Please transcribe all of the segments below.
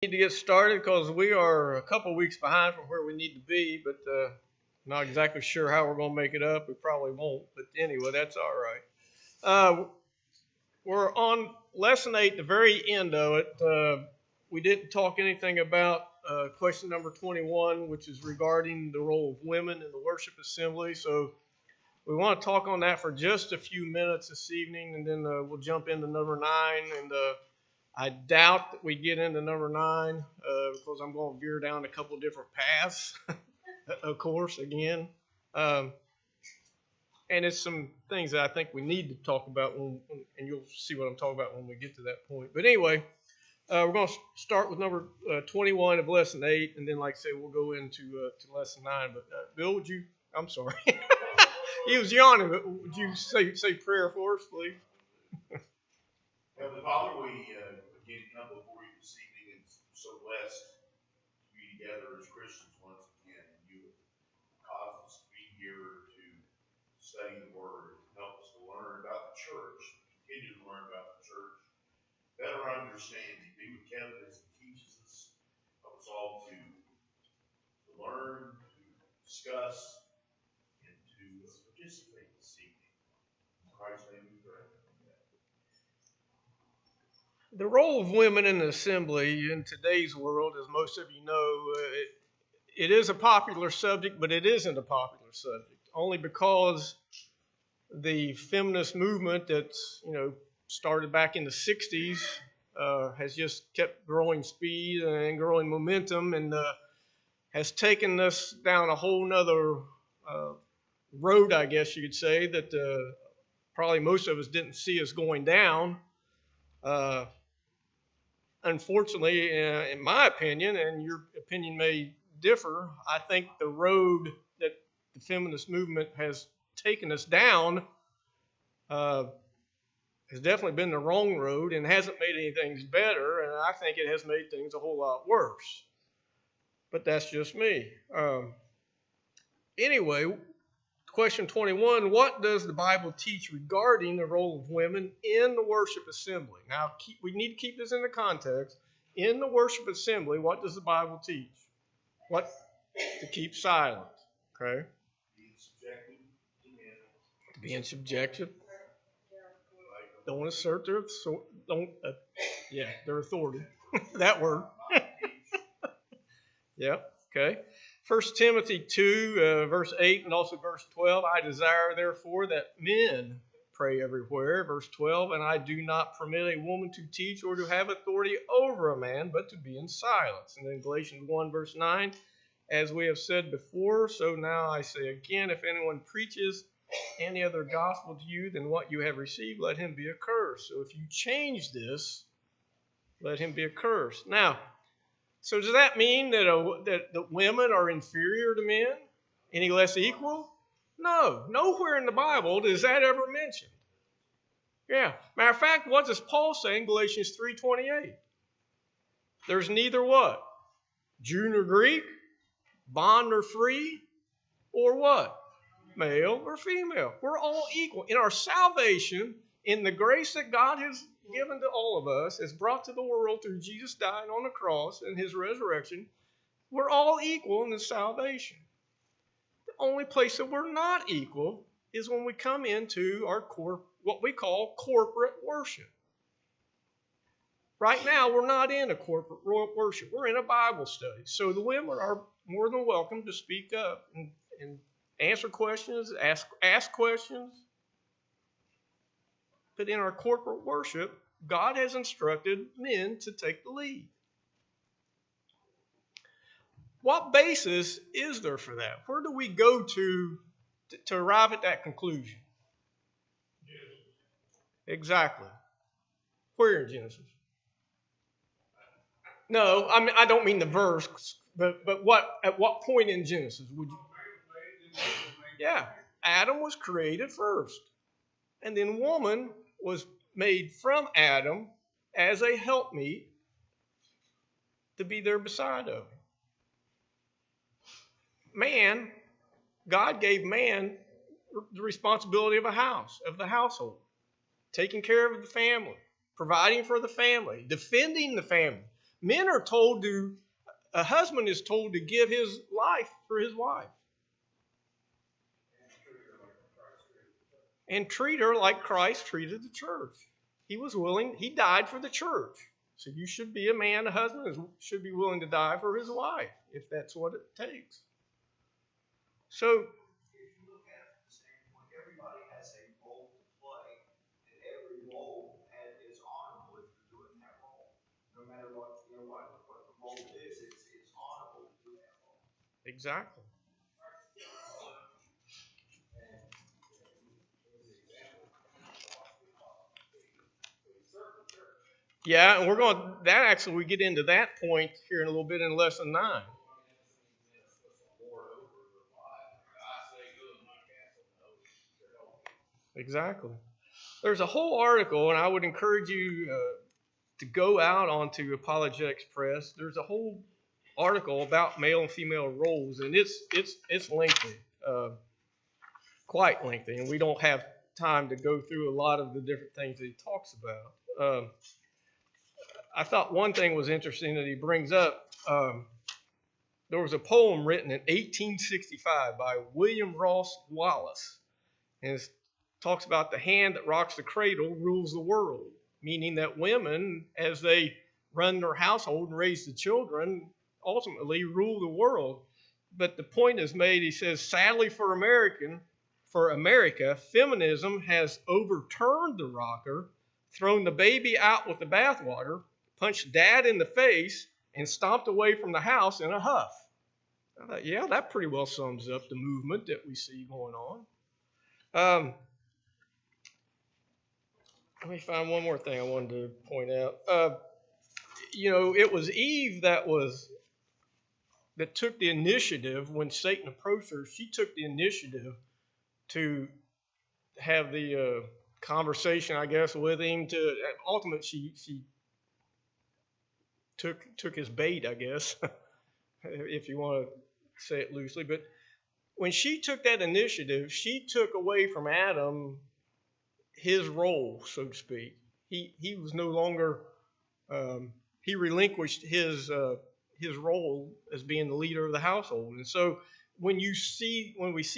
Need to get started because we are a couple weeks behind from where we need to be, but not exactly sure how we're going to make it up. We probably won't, but anyway, that's all right. Uh, we're on lesson 8, the very end of it. We didn't talk anything about question number 21, which is regarding the role of women in the worship assembly. So we want to talk on that for just a few minutes this evening, and then we'll jump into number 9. And I doubt that we get into number 9 because I'm going to veer down a couple of different paths, of course, again. And it's some things that I think we need to talk about, and you'll see what I'm talking about when we get to that point. But anyway, we're going to start with number 21 of lesson 8, and then, like I say, we'll go into to lesson 9. But Bill, I'm sorry. He was yawning, but would you say prayer for us, please? Heavenly Father, we again come before you this evening and so blessed to be together as Christians once again. And you have caused us to be here to study the Word, help us to learn about the church, continue to learn about the church, better understanding. Be with Kevin as he teaches us. Help us all to learn, to discuss, and to participate this evening. In Christ's name we pray. The role of women in the assembly in today's world, as most of you know, it is a popular subject, but it isn't a popular subject, only because the feminist movement that's started back in the 60s has just kept growing speed and growing momentum, and has taken us down a whole nother road, I guess you could say, that probably most of us didn't see us going down. Unfortunately, in my opinion, and your opinion may differ, I think the road that the feminist movement has taken us down has definitely been the wrong road and hasn't made anything better, and I think it has made things a whole lot worse. But that's just me. Anyway, question 21, what does the Bible teach regarding the role of women in the worship assembly? Now, we need to keep this in the context. In the worship assembly, what does the Bible teach? What? To keep silent. Okay? Being subjective. Don't assert their authority. That word. Yep. Okay. 1 Timothy 2, verse 8 and also verse 12, I desire therefore that men pray everywhere. Verse 12, and I do not permit a woman to teach or to have authority over a man, but to be in silence. And then Galatians 1, verse 9, as we have said before, so now I say again, if anyone preaches any other gospel to you than what you have received, let him be accursed. So if you change this, let him be accursed. Now, so does that mean that women are inferior to men? Any less equal? No. Nowhere in the Bible does that ever mentioned. Yeah. Matter of fact, what does Paul say in Galatians 3:28? There's neither what? Jew nor Greek, bond or free, or what? Male or female. We're all equal. In our salvation, in the grace that God has given to all of us, is brought to the world through Jesus dying on the cross and his resurrection, we're all equal in this salvation. The only place that we're not equal is when we come into our what we call corporate worship. Right now, we're not in a corporate worship. We're in a Bible study. So the women are more than welcome to speak up and answer questions, ask questions. But in our corporate worship, God has instructed men to take the lead. What basis is there for that? Where do we go to arrive at that conclusion? Genesis. Exactly. Where in Genesis? No, I don't mean the verse, but at what point in Genesis would you? Yeah, Adam was created first, and then woman was made from Adam as a helpmeet to be there beside him. Man, God gave man the responsibility of a house, of the household, taking care of the family, providing for the family, defending the family. A husband is told to give his life for his wife. And treat her like Christ treated the church. He was willing, he died for the church. So you should be a husband should be willing to die for his wife, if that's what it takes. So, if you look at it from the standpoint, everybody has a role to play, and every role is honorable if you're doing that role. No matter what the role is, it's honorable to do that role. Exactly. Yeah, and we get into that point here in a little bit in lesson 9. Exactly. There's a whole article, and I would encourage you to go out onto Apologetics Press. There's a whole article about male and female roles, and it's lengthy, quite lengthy, and we don't have time to go through a lot of the different things that he talks about. I thought one thing was interesting that he brings up. There was a poem written in 1865 by William Ross Wallace, and it talks about the hand that rocks the cradle rules the world, meaning that women, as they run their household and raise the children, ultimately rule the world. But the point is made, he says, sadly for America, feminism has overturned the rocker, thrown the baby out with the bathwater, punched dad in the face, and stomped away from the house in a huff. I thought, yeah, that pretty well sums up the movement that we see going on. Let me find one more thing I wanted to point out. It was Eve that took the initiative when Satan approached her. She took the initiative to have the conversation, I guess, with him. Ultimately, she took his bait, I guess, if you want to say it loosely. But when she took that initiative, she took away from Adam his role, so to speak. He was no longer, he relinquished his role as being the leader of the household. And so when we see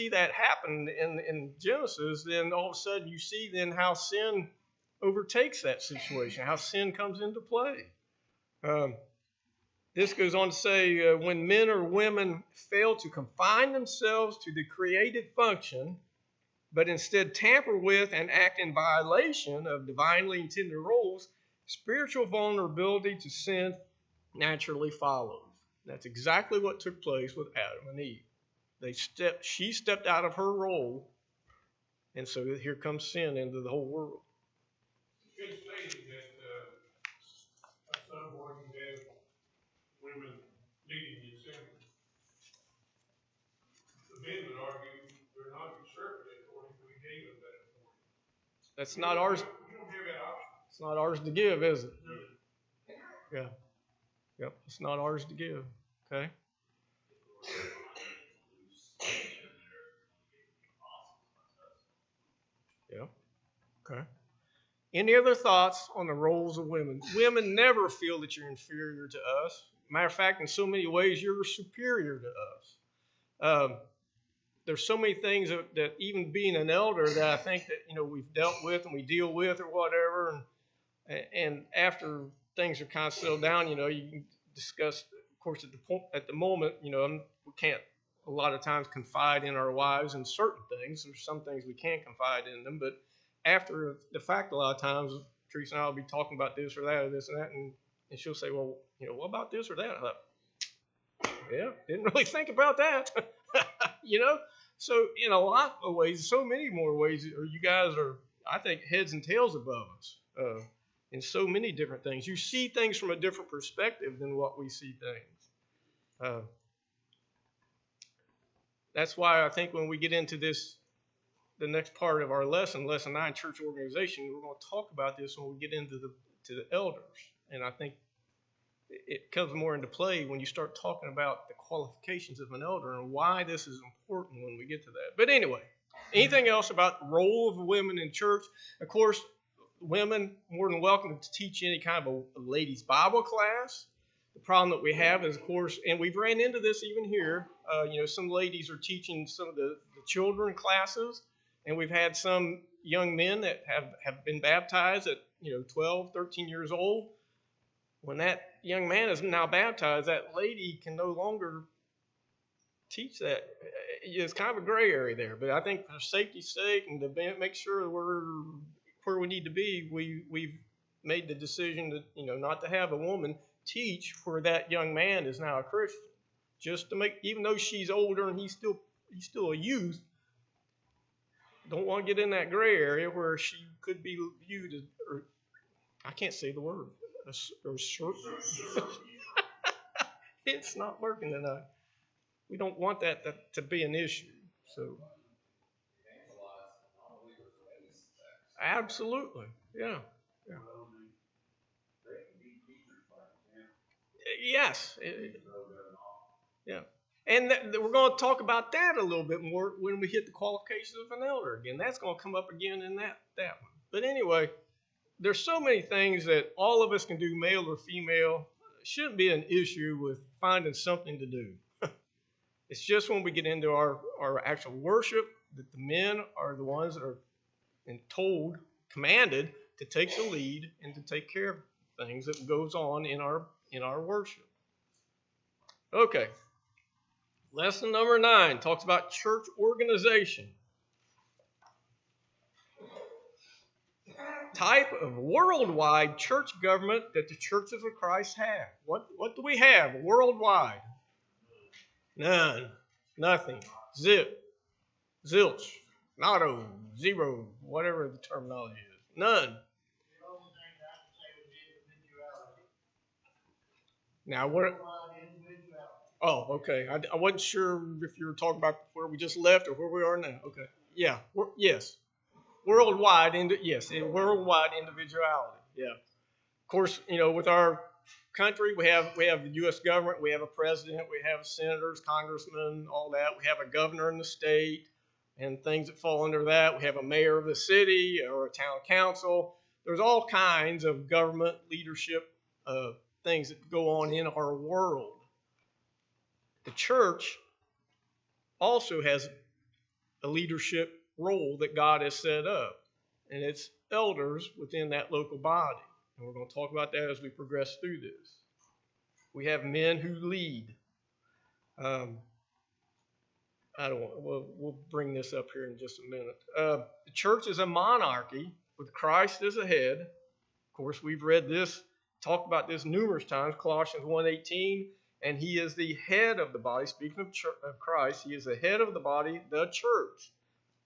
that happen in Genesis, then all of a sudden you see then how sin overtakes that situation, how sin comes into play. This goes on to say, when men or women fail to confine themselves to the created function, but instead tamper with and act in violation of divinely intended roles, spiritual vulnerability to sin naturally follows. That's exactly what took place with Adam and Eve. She stepped out of her role, and so here comes sin into the whole world. It's stated that at some point you have women leading the assembly. The men would argue they're not usurping it according to the gave of that authority. That's not ours. You don't have that option. It's not ours to give, is it? Yeah. Yep. It's not ours to give. Okay. Yeah. Okay. Any other thoughts on the roles of women? Women never feel that you're inferior to us. Matter of fact, in so many ways, you're superior to us. There's so many things that even being an elder that I think that we've dealt with and we deal with or whatever, and after things are kind of settled down, you can discuss. Of course, at the moment, we can't a lot of times confide in our wives in certain things. There's some things we can't confide in them, but after the fact, a lot of times Teresa and I will be talking about this or that or this and that, and she'll say, well, what about this or that? I thought, yeah, didn't really think about that. So in a lot of ways, so many more ways, you guys are, I think, heads and tails above us in so many different things. You see things from a different perspective than what we see things. That's why I think when we get into the next part of our lesson 9, church organization, we're going to talk about this when we get into the elders. And I think it comes more into play when you start talking about the qualifications of an elder and why this is important when we get to that. But anyway, anything else about the role of women in church? Of course, women more than welcome to teach any kind of a ladies' Bible class. problem that we have is, of course, and we've ran into this even here. Some ladies are teaching some of the children classes, and we've had some young men that have been baptized at 12, 13 years old. When that young man is now baptized, that lady can no longer teach that. It's kind of a gray area there, but I think for safety's sake and to make sure we're where we need to be, we've made the decision that not to have a woman teach where that young man is now a Christian, just to make, even though she's older and he's still a youth, don't want to get in that gray area where she could be viewed as, or I can't say the word, it's not working tonight. We don't want that to be an issue. So, absolutely, yeah. Yes. Yeah. And we're going to talk about that a little bit more when we hit the qualifications of an elder again. That's going to come up again in that one. But anyway, there's so many things that all of us can do, male or female. It shouldn't be an issue with finding something to do. It's just when we get into our actual worship that the men are the ones that are commanded to take the lead and to take care of things that goes on in our worship. Okay. Lesson number 9 talks about church organization. Type of worldwide church government that the churches of Christ have. What do we have worldwide? None. Nothing. Zip. Zilch. Nado. Zero. Whatever the terminology is. None. Now what? Oh, okay. I wasn't sure if you were talking about where we just left or where we are now. Okay. Yeah. Yes. Worldwide. Worldwide individuality. Yeah. Of course, with our country, we have the U.S. government. We have a president. We have senators, congressmen, all that. We have a governor in the state and things that fall under that. We have a mayor of the city or a town council. There's all kinds of government leadership things that go on in our world. The church also has a leadership role that God has set up, and it's elders within that local body. And we're going to talk about that as we progress through this. We have men who lead. We'll bring this up here in just a minute. The church is a monarchy with Christ as a head. Of course, we've read this, talked about this numerous times, Colossians 1:18, and he is the head of the body. Speaking of Christ, he is the head of the body, the church.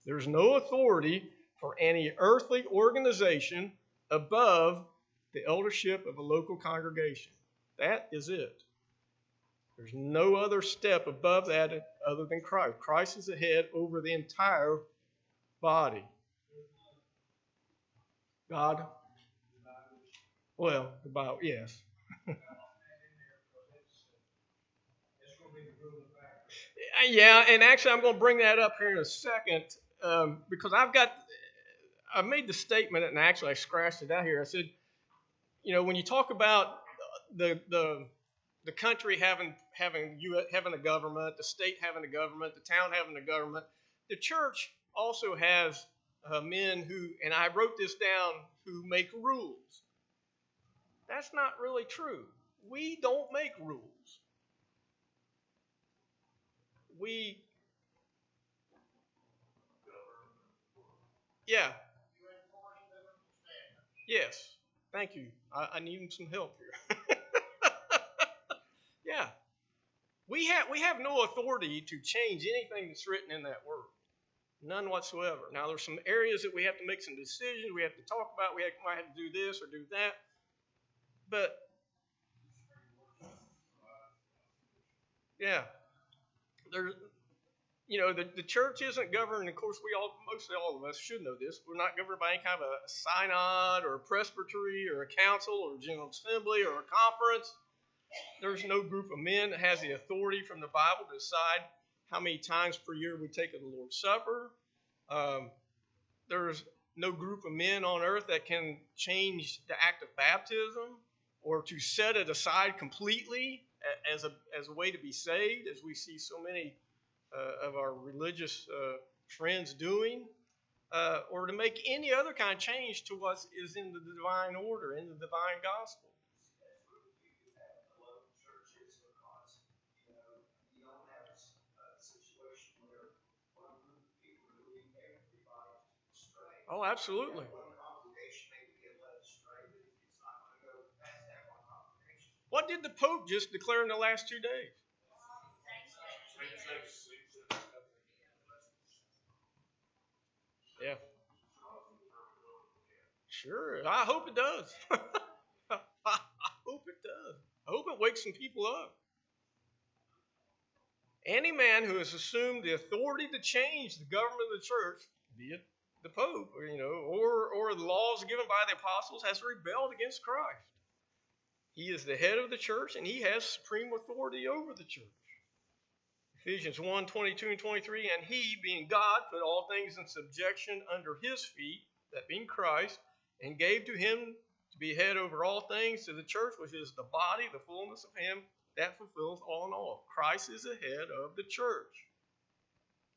There's no authority for any earthly organization above the eldership of a local congregation. That is it. There's no other step above that other than Christ. Christ is the head over the entire body. God? Well, the Bible, yes. Yeah, and actually I'm going to bring that up here in a second because I made the statement, and actually I scratched it out here. I said, when you talk about the country having a government, the state having a government, the town having a government, the church also has men who, and I wrote this down, who make rules. That's not really true. We don't make rules. Yeah. Yes. Thank you. I need some help here. Yeah. We have no authority to change anything that's written in that word. None whatsoever. Now, there's some areas that we have to make some decisions. We have to talk about. We might have to do this or do that. But, yeah. The church isn't governed. Of course, mostly all of us should know this. We're not governed by any kind of a synod or a presbytery or a council or a general assembly or a conference. There's no group of men that has the authority from the Bible to decide how many times per year we take the Lord's Supper. There's no group of men on earth that can change the act of baptism or to set it aside completely as a way to be saved, as we see so many of our religious friends doing, or to make any other kind of change to what is in the divine order, in the divine gospel. Oh, absolutely. What did the Pope just declare in the last 2 days? Yeah. Sure. I hope it does. I hope it does. I hope it wakes some people up. Any man who has assumed the authority to change the government of the church, be it the Pope, or the laws given by the apostles, has rebelled against Christ. He is the head of the church, and he has supreme authority over the church. Ephesians 1, 22 and 23, and he, being God, put all things in subjection under his feet, that being Christ, and gave to him to be head over all things to the church, which is the body, the fullness of him that fulfills all in all. Christ is the head of the church.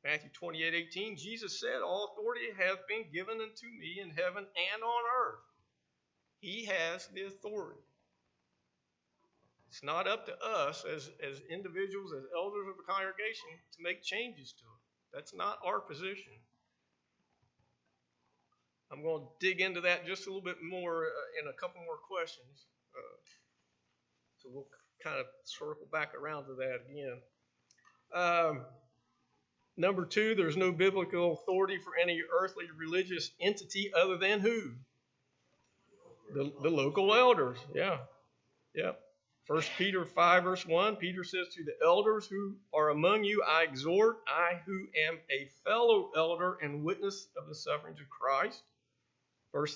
Matthew 28, 18, Jesus said, all authority hath been given unto me in heaven and on earth. He has the authority. It's not up to us as individuals, as elders of the congregation, to make changes to it. That's not our position. I'm going to dig into that just a little bit more in a couple more questions. So we'll kind of circle back around to that again. Number 2, there's no biblical authority for any earthly religious entity other than who? The local elders. Yeah. Yep. 1 Peter 5, verse 1, Peter says, to the elders who are among you, I exhort, I who am a fellow elder and witness of the sufferings of Christ. 1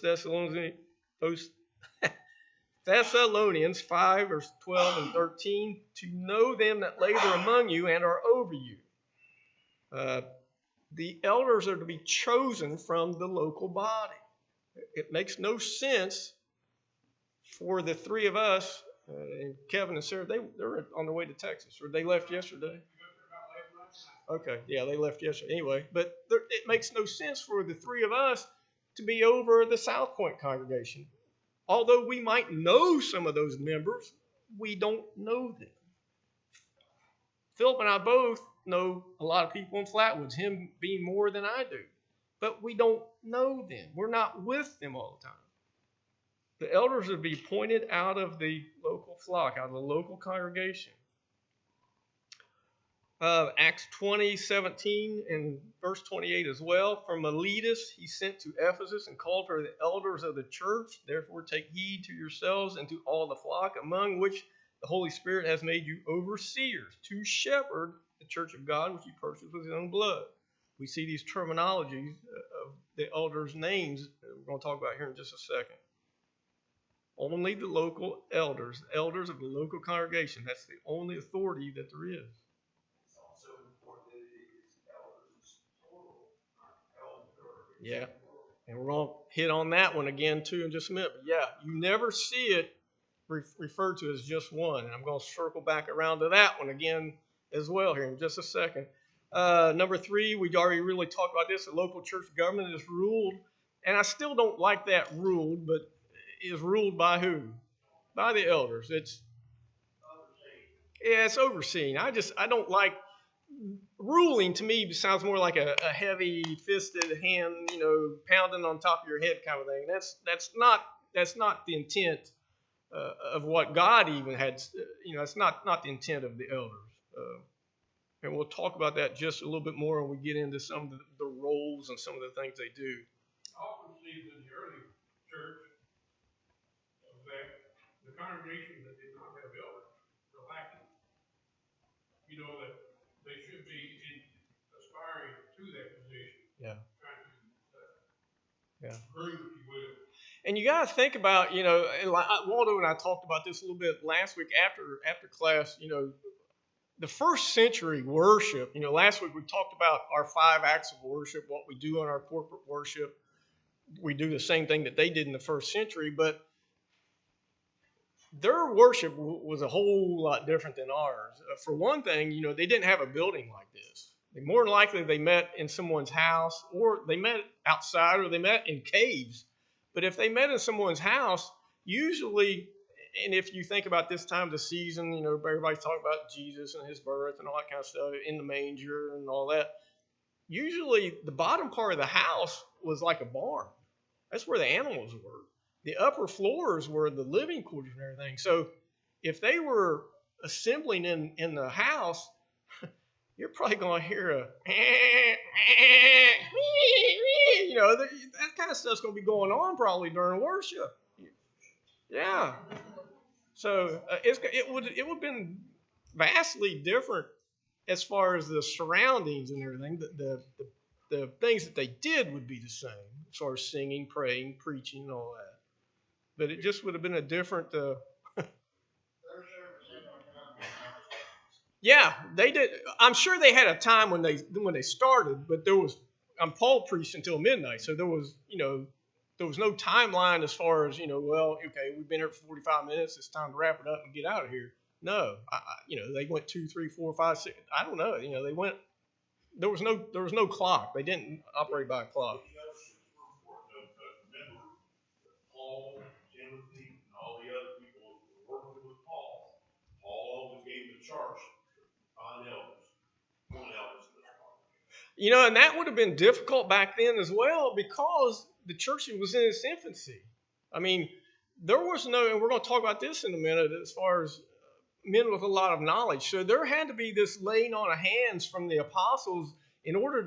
Thessalonians 5, verse 12 and 13, to know them that labor among you and are over you. The elders are to be chosen from the local body. It makes no sense for the three of us, and Kevin and Sarah, they're on their way to Texas, or they left yesterday. Okay, yeah, they left yesterday anyway. But it makes no sense for the three of us to be over the South Point congregation. Although we might know some of those members, we don't know them. Philip and I both know a lot of people in Flatwoods, him being more than I do. But we don't know them. We're not with them all the time. The elders would be appointed out of the local flock, out of the local congregation. Acts 20, 17 and verse 28 as well. From Miletus he sent to Ephesus and called for the elders of the church. Therefore take heed to yourselves and to all the flock, among which the Holy Spirit has made you overseers, to shepherd the church of God, which he purchased with his own blood. We see these terminologies of the elders' names that we're going to talk about here in just a second. Only the local elders, the elders of the local congregation, that's the only authority that there is. It's also important that it is elders, plural, not elder. Yeah, and we're going to hit on that one again too in just a minute. But yeah, you never see it referred to as just one, and I'm going to circle back around to that one again as well here in just a second. Number 3, we already really talked about this. The local church government is ruled, and I still don't like that ruled, but is ruled by who? By the elders. It's overseen. I don't like ruling. To me sounds more like a heavy-fisted hand, pounding on top of your head kind of thing. That's not the intent of what God even had. It's not the intent of the elders. And we'll talk about that just a little bit more when we get into some of the roles and some of the things they do. I often see in the early church that the congregation that did not have elders were lacking. That they should be aspiring to that position. Yeah. Trying to groom, if you will. And you got to think about, and Waldo and I talked about this a little bit last week after class, the first century worship, last week we talked about our 5 acts of worship, what we do in our corporate worship. We do the same thing that they did in the first century, but their worship was a whole lot different than ours. For one thing, they didn't have a building like this. More than likely, they met in someone's house, or they met outside, or they met in caves. But if they met in someone's house, usually, and if you think about this time of the season, everybody's talking about Jesus and his birth and all that kind of stuff in the manger and all that. Usually, the bottom part of the house was like a barn. That's where the animals were. The upper floors were the living quarters and everything. So if they were assembling in the house, you're probably going to hear that kind of stuff's going to be going on probably during worship. Yeah. So it would have been vastly different as far as the surroundings and everything. The things that they did would be the same as far as singing, praying, preaching, and all that. But it just would have been a different. Yeah, they did. I'm sure they had a time when they started, but Paul preached until midnight, so there was no timeline as far as okay, we've been here for 45 minutes, it's time to wrap it up and get out of here. No, they went 2, 3, 4, 5, 6. I don't know. They went. There was no clock. They didn't operate by a clock. Paul, Timothy, and all the other people were working with Paul. Paul always gave the charge on elders, one elders in the congregation. And that would have been difficult back then as well because the church was in its infancy. I mean, there was no, and we're going to talk about this in a minute as far as men with a lot of knowledge. So there had to be this laying on of hands from the apostles in order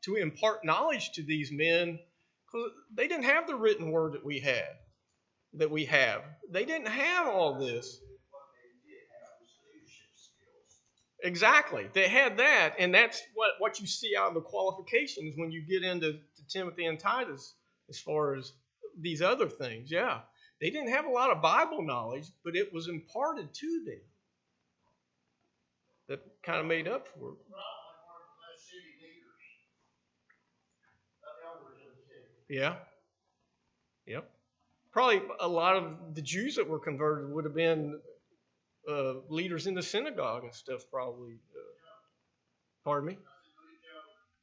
to impart knowledge to these men, because they didn't have the written word that we have. They didn't have all this. Exactly. They had that, and that's what you see out of the qualifications when you get into Timothy and Titus as far as these other things. Yeah. They didn't have a lot of Bible knowledge, but it was imparted to them. That kind of made up for it. Yeah. Yep. Probably a lot of the Jews that were converted would have been leaders in the synagogue and stuff, probably. Pardon me?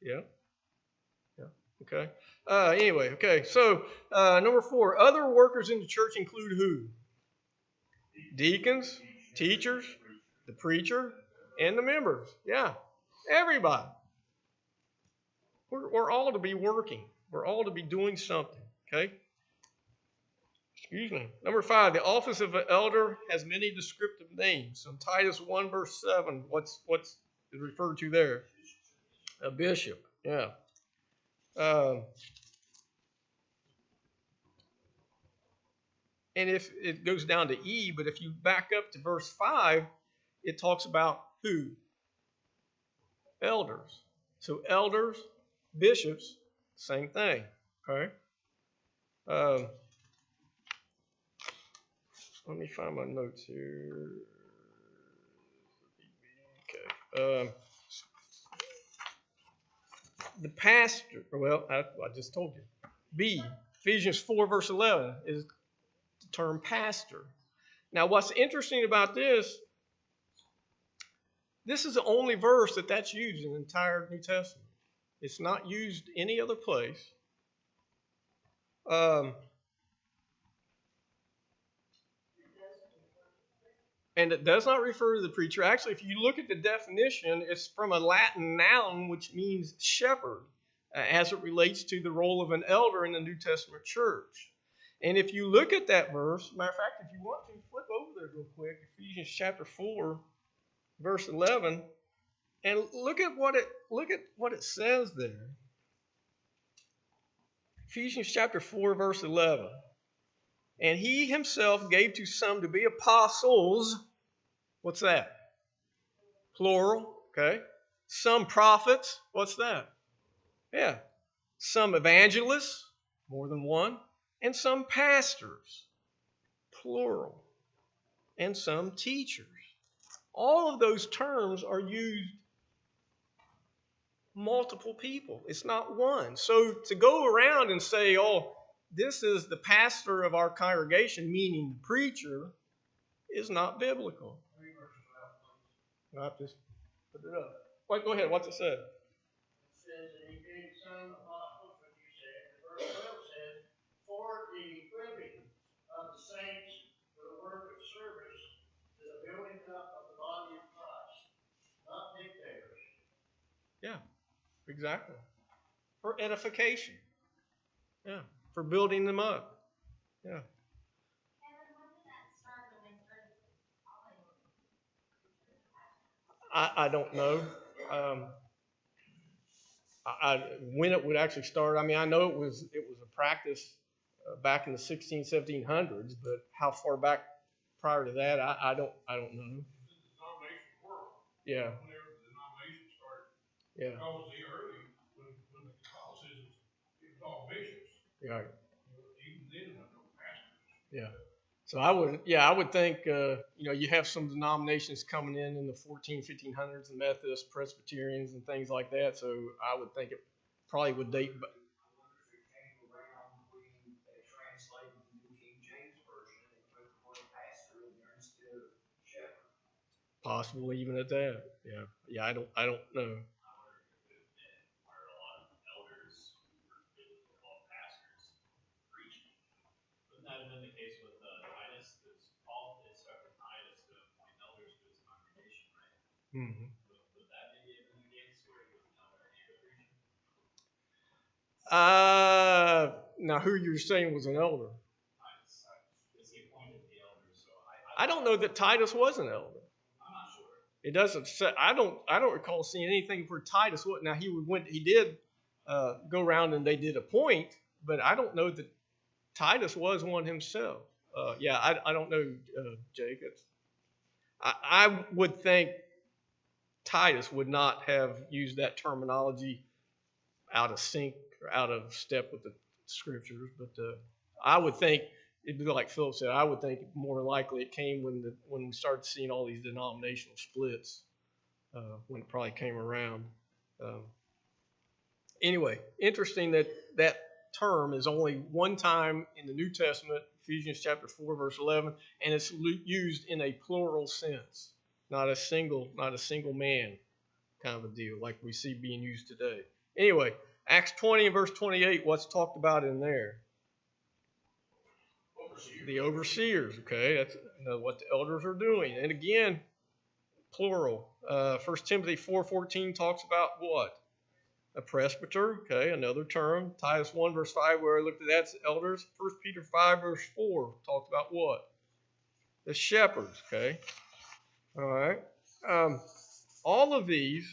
Yeah. Yeah. Okay. Anyway, okay. So, number 4, other workers in the church include who? Deacons, teachers, the preacher, and the members. Yeah. Everybody. We're all to be working. We're all to be doing something. Okay? Excuse me. Number 5, the office of an elder has many descriptive names. So in Titus 1, verse 7, what's referred to there? A bishop. Yeah. And if it goes down to E, but if you back up to verse 5, it talks about who? Elders. So elders, bishops, same thing. Okay. Let me find my notes here. Okay. The pastor, well, I just told you. B, Ephesians 4, verse 11 is the term pastor. Now, what's interesting about this is the only verse that's used in the entire New Testament. It's not used any other place. And it does not refer to the preacher. Actually, if you look at the definition, it's from a Latin noun, which means shepherd, as it relates to the role of an elder in the New Testament church. And if you look at that verse, matter of fact, if you want to, flip over there real quick, Ephesians chapter 4, verse 11, and look at what it says there. Ephesians chapter 4, verse 11. And he himself gave to some to be apostles. What's that? Plural, okay. Some prophets. What's that? Yeah. Some evangelists, more than one. And some pastors, plural. And some teachers. All of those terms are used multiple people. It's not one. So to go around and say, oh, this is the pastor of our congregation, meaning the preacher, is not biblical. I'll just put it up. Wait, go ahead. What's it say? It says, and he gave some apostles, what you said. Verse 12 says, for the equipping of the saints for the work of service, to the building up of the body of Christ, not dictators. Yeah, exactly. For edification. Yeah, for building them up. Yeah. I don't know when it would actually start. I mean, I know it was a practice back in the 1700s, but how far back prior to that, I don't know. Denomination world. Yeah. Whenever the denomination started. Yeah. Because the early, when the Catholicism, it was all bishops. Right. Even then, there were no pastors. Yeah. So I would think, you have some denominations coming in the 1500s, the Methodists, Presbyterians, and things like that. So I would think it probably would date. I wonder if it came around when they translated the New King James Version and put the word pastor in there instead of shepherd. Possibly even at that. Yeah. Yeah. I don't know. That had been the case with Titus, because Paul instructed Titus to appoint elders to his congregation, right? Mm-hmm. Would that maybe have been the case where he was an elder and a preacher? Now who you're saying was an elder? Titus, because he appointed the elders, so I don't know that Titus was an elder. I'm not sure. It doesn't say. I don't recall seeing anything for Titus. Now he did go around and they did appoint, but I don't know that Titus was one himself. I don't know, Jake. I would think Titus would not have used that terminology out of sync or out of step with the scriptures, but I would think it'd be like Philip said. I would think more likely it came when we started seeing all these denominational splits, when it probably came around. Anyway, interesting that term is only one time in the New Testament, Ephesians chapter 4, verse 11, and it's used in a plural sense, not a single man kind of a deal like we see being used today. Anyway, Acts 20 and verse 28, what's talked about in there? The overseers, okay? That's what the elders are doing. And again, plural. 1 Timothy 4:14 talks about what? A presbyter, okay, another term. Titus 1 verse 5, where I looked at that's elders. 1 Peter 5 verse 4 talks about what? The shepherds, okay. All right. All of these,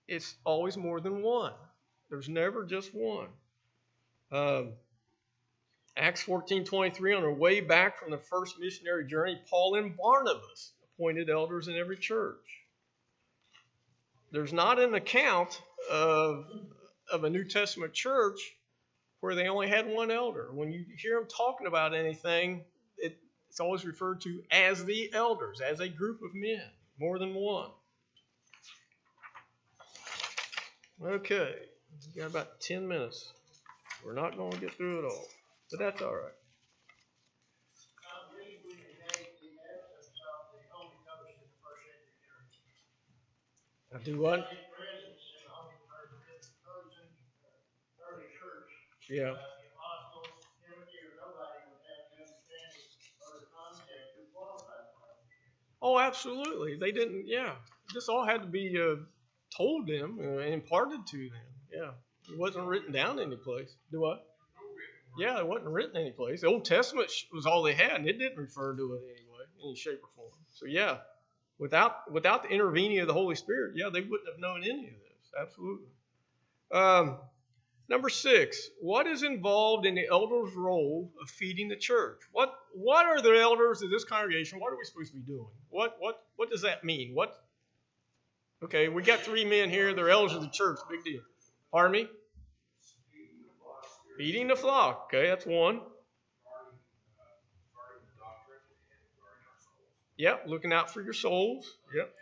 it's always more than one. There's never just one. Acts 14:23, on their way back from the first missionary journey, Paul and Barnabas appointed elders in every church. There's not an account of a New Testament church where they only had one elder. When you hear them talking about anything, it's always referred to as the elders, as a group of men, more than one. Okay, we got about 10 minutes. We're not going to get through it all, but that's all right. I do what? Yeah. Oh, absolutely. They didn't. Yeah, this all had to be told them and imparted to them. Yeah, it wasn't written down any place. Do what? Yeah, it wasn't written any place. The Old Testament was all they had, and it didn't refer to it anyway, any shape or form. So yeah. Without the intervening of the Holy Spirit, yeah, they wouldn't have known any of this. Absolutely. Number 6, what is involved in the elder's role of feeding the church? What are the elders of this congregation? What are we supposed to be doing? What does that mean? Okay, we got 3 men here. They're elders of the church. Big deal. Pardon me? Feeding the flock. Okay, that's one. Yep, looking out for your souls. Yep. If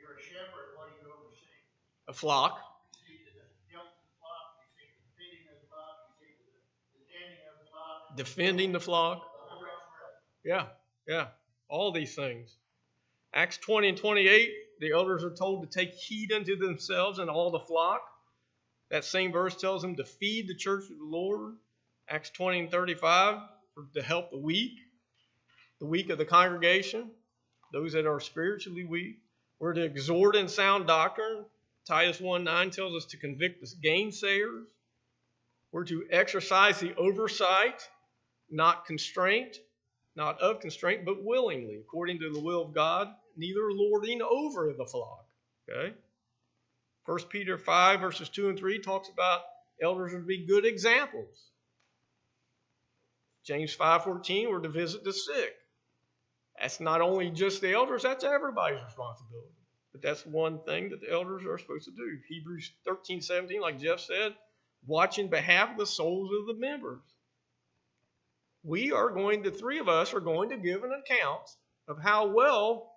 you're a shepherd, what do you oversee? A flock. You see the young flock, you see the feeding of the flock, you see Defending the flock. Yeah, yeah. All these things. Acts 20 and 28, the elders are told to take heed unto themselves and all the flock. That same verse tells them to feed the church of the Lord. Acts 20 and 35, to help the weak of the congregation, those that are spiritually weak. We're to exhort in sound doctrine. Titus 1:9 tells us to convict the gainsayers. We're to exercise the oversight, not constraint, not of constraint, but willingly, according to the will of God, neither lording over the flock. Okay? 1 Peter 5, verses 2 and 3 talks about elders are to be good examples. James 5:14, we're to visit the sick. That's not only just the elders, that's everybody's responsibility. But that's one thing that the elders are supposed to do. Hebrews 13:17, like Jeff said, watch in behalf of the souls of the members. The three of us are going to give an account of how well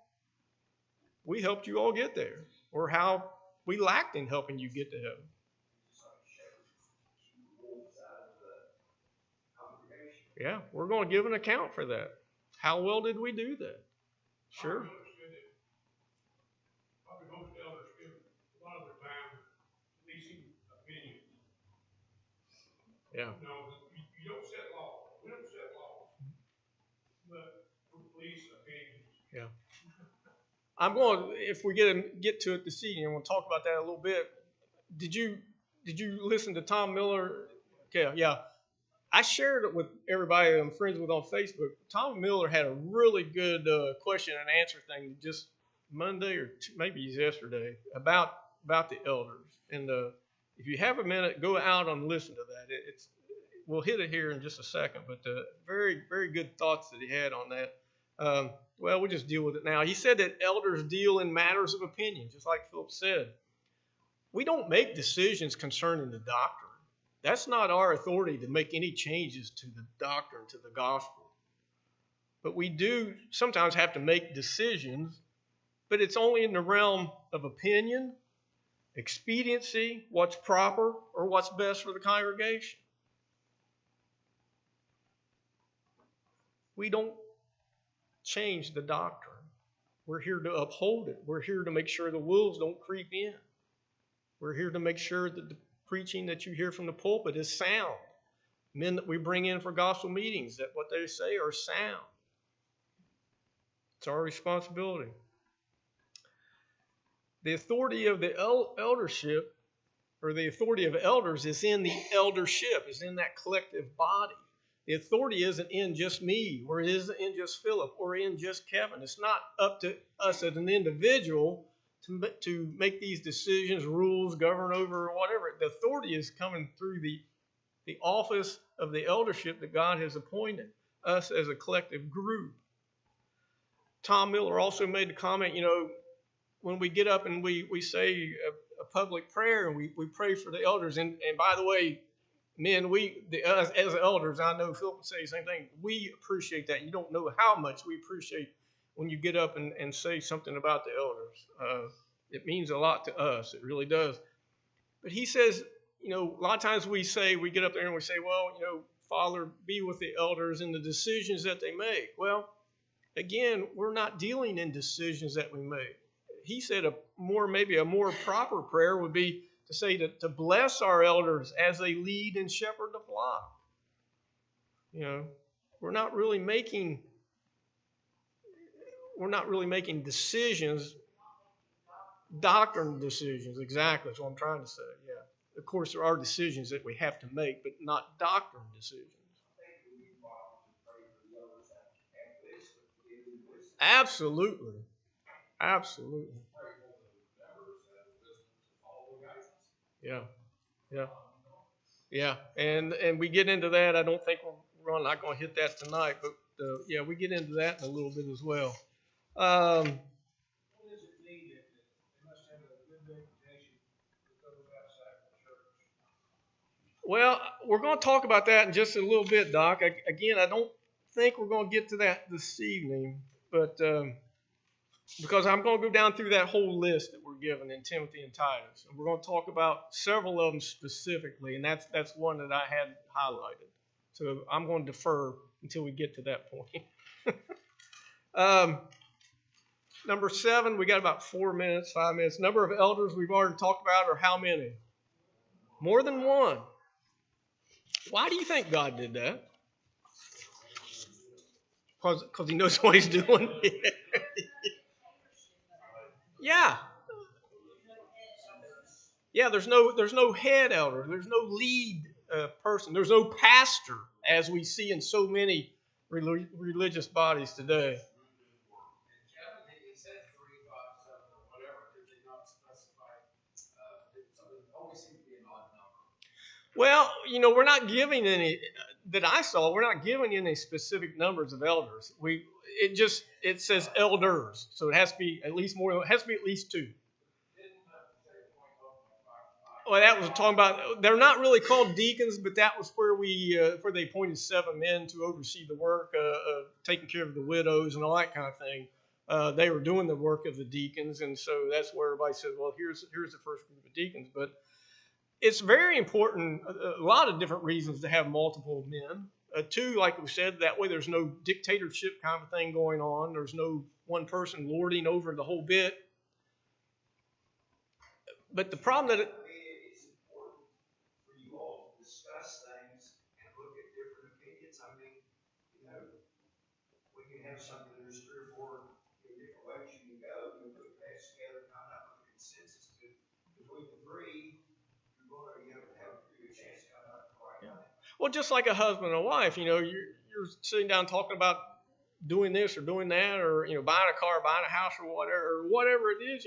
we helped you all get there, or how we lacked in helping you get to heaven. Yeah, we're going to give an account for that. How well did we do that? Sure. Probably most elders spend a lot of their time leasing opinions. Yeah. You know, you don't set laws. We don't set laws. But police opinions. Yeah. I'm going, if we get to it this evening, we'll talk about that a little bit. Did you listen to Tom Miller? Okay, yeah. I shared it with everybody I'm friends with on Facebook. Tom Miller had a really good question and answer thing just Monday or maybe yesterday about the elders. And if you have a minute, go out and listen to that. We'll hit it here in just a second, but very, very good thoughts that he had on that. Well, we'll just deal with it now. He said that elders deal in matters of opinion, just like Philip said. We don't make decisions concerning the doctrine. That's not our authority to make any changes to the doctrine, to the gospel. But we do sometimes have to make decisions, but it's only in the realm of opinion, expediency, what's proper, or what's best for the congregation. We don't change the doctrine. We're here to uphold it. We're here to make sure the wolves don't creep in. We're here to make sure that the preaching that you hear from the pulpit is sound. Men that we bring in for gospel meetings, that what they say are sound. It's our responsibility. The authority of the eldership, or the authority of elders, is in the eldership, is in that collective body. The authority isn't in just me, or it isn't in just Philip, or in just Kevin. It's not up to us as an individual to make these decisions, rules, govern over, or whatever. The authority is coming through the office of the eldership that God has appointed us as a collective group. Tom Miller also made the comment, when we get up and we say a public prayer and we pray for the elders, and by the way, men, as elders, I know Philip would say the same thing, we appreciate that. You don't know how much we appreciate when you get up and say something about the elders. It means a lot to us. It really does. But he says, a lot of times we get up there and we say, well, Father, be with the elders and the decisions that they make. Well, again, we're not dealing in decisions that we make. He said maybe a more proper prayer would be to say to bless our elders as they lead and shepherd the flock. We're not really making decisions, doctrine decisions. Exactly, that's what I'm trying to say. Yeah. Of course, there are decisions that we have to make, but not doctrine decisions. Absolutely. Absolutely. Yeah. Yeah. Yeah. And we get into that. I don't think we're not going to hit that tonight, but we get into that in a little bit as well. What does it mean that they must have a good reputation with those outside the church? Well, we're going to talk about that in just a little bit, Doc. Again, I don't think we're going to get to that this evening, but because I'm going to go down through that whole list that we're given in Timothy and Titus, and we're going to talk about several of them specifically, and that's one that I had highlighted. So I'm going to defer until we get to that point. Number 7, we got about 4 minutes, 5 minutes. Number of elders we've already talked about are how many? More than one. Why do you think God did that? Because he knows what he's doing. Yeah. Yeah, there's no head elder. There's no lead person. There's no pastor, as we see in so many religious bodies today. Well, we're not giving any that I saw. We're not giving any specific numbers of elders. It says elders, so it has to be at least more. It has to be at least 2. Well, that was talking about. They're not really called deacons, but that was where where they appointed 7 men to oversee the work of taking care of the widows and all that kind of thing. They were doing the work of the deacons, and so that's where everybody said, "Well, here's the first group of deacons." But it's very important, a lot of different reasons to have multiple men. 2, like we said, that way there's no dictatorship kind of thing going on. There's no one person lording over the whole bit. But the problem that it's important for you all to discuss things and look at different opinions. I mean, we can have something, there's 3 or 4 different ways you can go. You can put that together, come up with a consensus between the 3. Well, just like a husband and a wife, you're sitting down talking about doing this or doing that, or buying a car, buying a house, or whatever it is.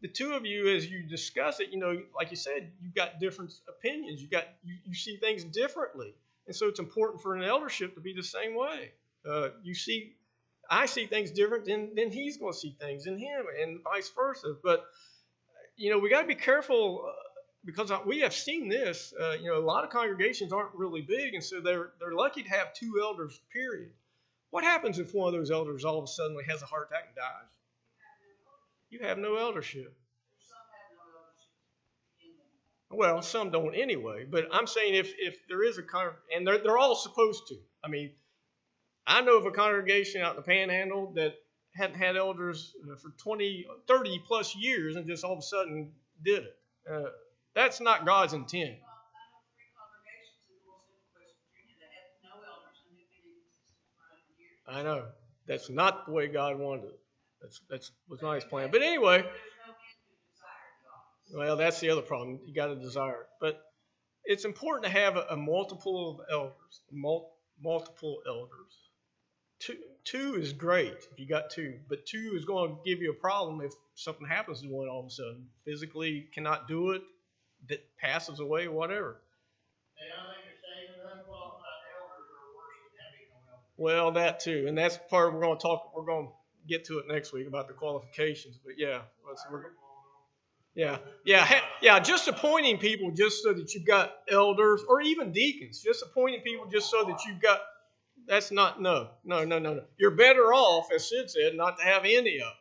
The 2 of you, as you discuss it, like you said, you've got different opinions. You see things differently, and so it's important for an eldership to be the same way. I see things different than he's going to see things in him, and vice versa. But we got to be careful. Because we have seen this, a lot of congregations aren't really big, and so they're lucky to have 2 elders, period. What happens if one of those elders all of a sudden has a heart attack and dies? You have no eldership. Well, some don't anyway, but I'm saying if there is a and they're all supposed to. I mean, I know of a congregation out in the Panhandle that hadn't had elders for 20, 30 plus years and just all of a sudden did it. That's not God's intent. I know 3 congregations in North West Virginia that had no elders and they've been in existence for 100 years. I know. That's not the way God wanted it. That was not his plan. But anyway, well, that's the other problem. You got to desire it. But it's important to have a multiple of elders. Multiple elders. 2 is great if you got 2, but 2 is going to give you a problem if something happens to one all of a sudden. Physically cannot do it. That passes away, whatever. And I think you're saying that unqualified elders are worse than having no elders. Well, that too, and that's part we're going to get to it next week about the qualifications. But just appointing people just so that you've got elders or even deacons, just appointing people just so that you've got. That's not no. You're better off, as Sid said, not to have any of them.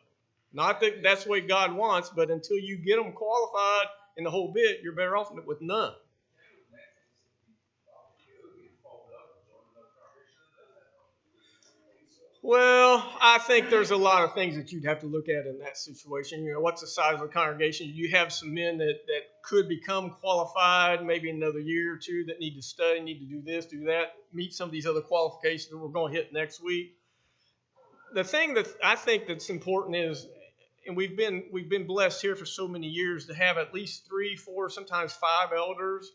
Not that that's the way God wants, but until you get them qualified in the whole bit, you're better off with none. Well, I think there's a lot of things that you'd have to look at in that situation. What's the size of the congregation? You have some men that could become qualified maybe another year or 2 that need to study, need to do this, do that, meet some of these other qualifications that we're going to hit next week. The thing that I think that's important is, and we've been blessed here for so many years to have at least 3, 4, sometimes 5 elders,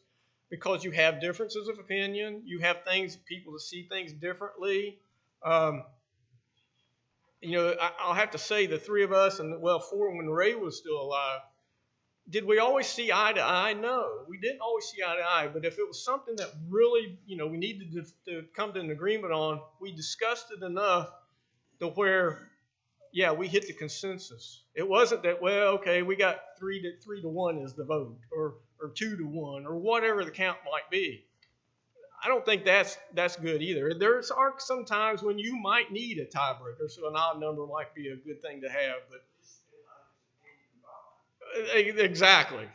because you have differences of opinion. You have people that see things differently. I'll have to say the 3 of us, and 4 when Ray was still alive, did we always see eye to eye? No, we didn't always see eye to eye. But if it was something that really, we needed to come to an agreement on, we discussed it enough to where, we hit the consensus. It wasn't that, we got 3 to 1 is the vote, or 2 to 1, or whatever the count might be. I don't think that's good either. There are some times when you might need a tiebreaker, so an odd number might be a good thing to have. But exactly.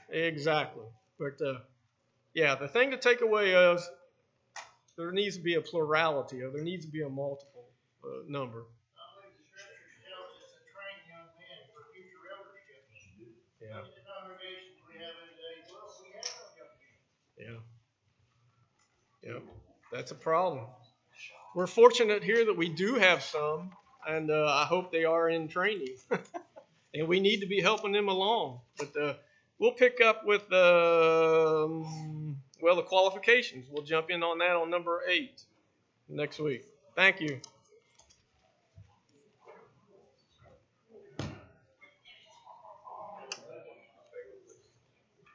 But the thing to take away is There needs to be a plurality, or there needs to be a multiple number. I believe the scriptures tells us to train young men for future eldership. Yeah. In the congregations we have in today's world, we have no young men. Yeah. Yep. That's a problem. We're fortunate here that we do have some, and I hope they are in training. And we need to be helping them along. But we'll pick up with the qualifications. We'll jump in on that on number 8 next week. Thank you.